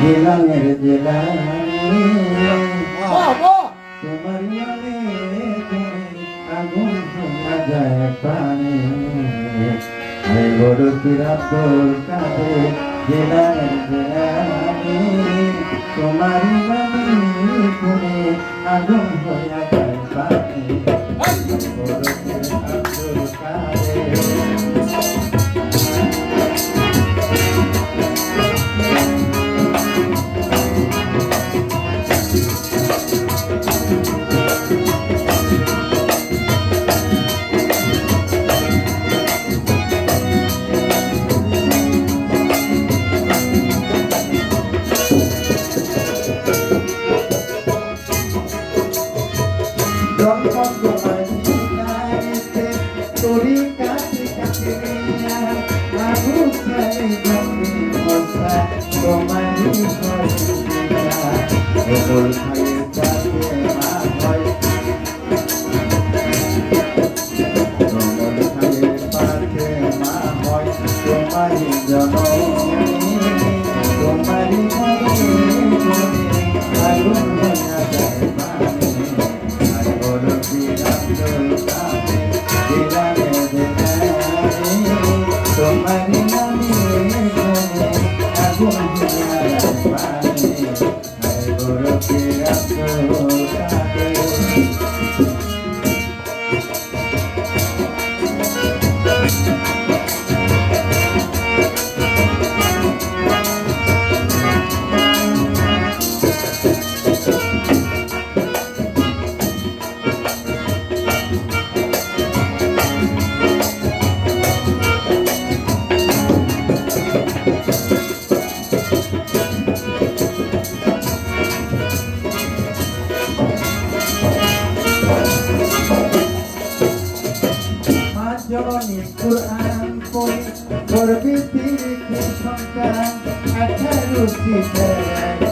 জেলামের জেলানি তোমার নামে তুমি আগুন হইয়া যায় প্রাণে বড় পিরাতর কাঁদে জেলামের জেলানি তোমার নামে তুমি আগুন হইয়া যায় প্রাণে বড় পিরাতর কাঁদে তোরি কাছে কাছে আবু খাই জমি মশা তোমারি ওপর খাইয়ের কাছে মা হয় ওপর খাইয়ের কাছে মা হয় তোমারি জননী তোমারি মনে আগুন হইয়া যায় প্রাণে আর বড় বিরাট কাছে জেলামে জেলানি তোমারি নামে মনে আগুন হইয়া যায় প্রাণে আর বড় বিরাট কাছে জননী কুরআন পড়ে করবি তিরিখে সন্তান 18 শিখে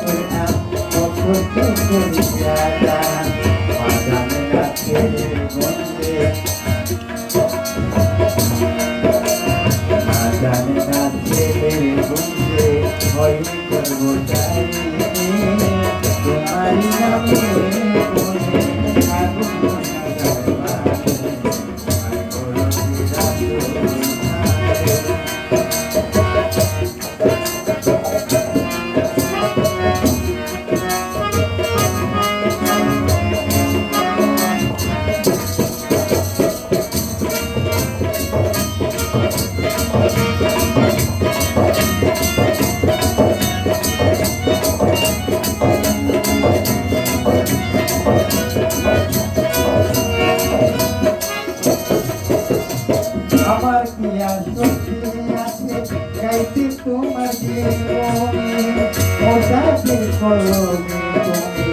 কুরআন মুখস্থ করিয়া যান মাদানে রাখে বন্দে মাদানে রাখে বন্দে হয় করব চাই তোমারি নামে মনে আগুন হইয়া যায় আমার কি আর শক্তি আছে গাইতে তোমার জীবনে ওটাকে করবে তুমি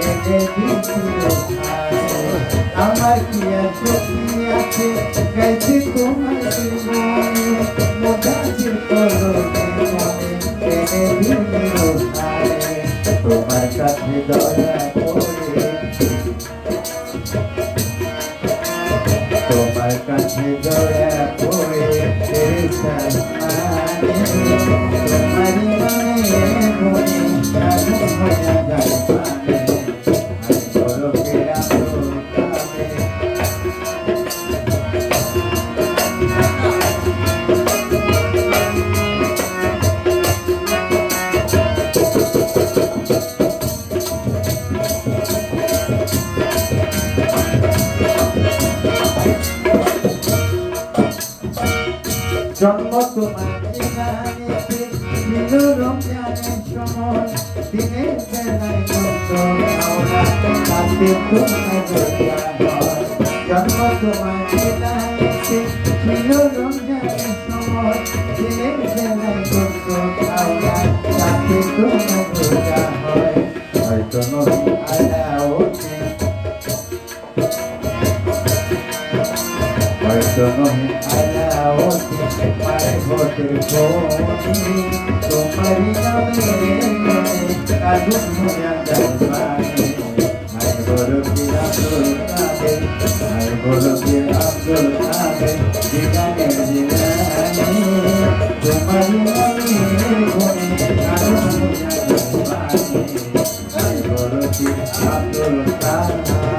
এনে দিছিল আমার কি আর শক্তি আছে গাইতে তোমার জীবনে ওটাকে করবে তুমি এনে দিছিল তোমার কাছে দয়া করে তোমার কাছে দয়া করে তোমারি মনে আগুন হইয়া যায় প্রাণে বড় বিরাট কাঁদে জন্ম তোমার জেলানিতে ছিল রমজানের সময় দিনের বেলায় কত আওলা রাতে তোমার দরজা হয় জন্ম তোমার জেলানিতে ছিল রমজানের সময় দিনের বেলায় কত আওলা রাতে তোমার দরজা হয় হয়তো নবী আলাউদ্দিন হয়তো নবী আলাউদ্দিন মারে ভোটের কোনি তোমারি নামে মনে আগুন হইয়া যায় প্রাণে আর বড় বিরাটর কাঁদে আর বড় বিরাটর কাঁদে জেলামের জেলানি তোমারি নামে মনে আব্দুল কালাম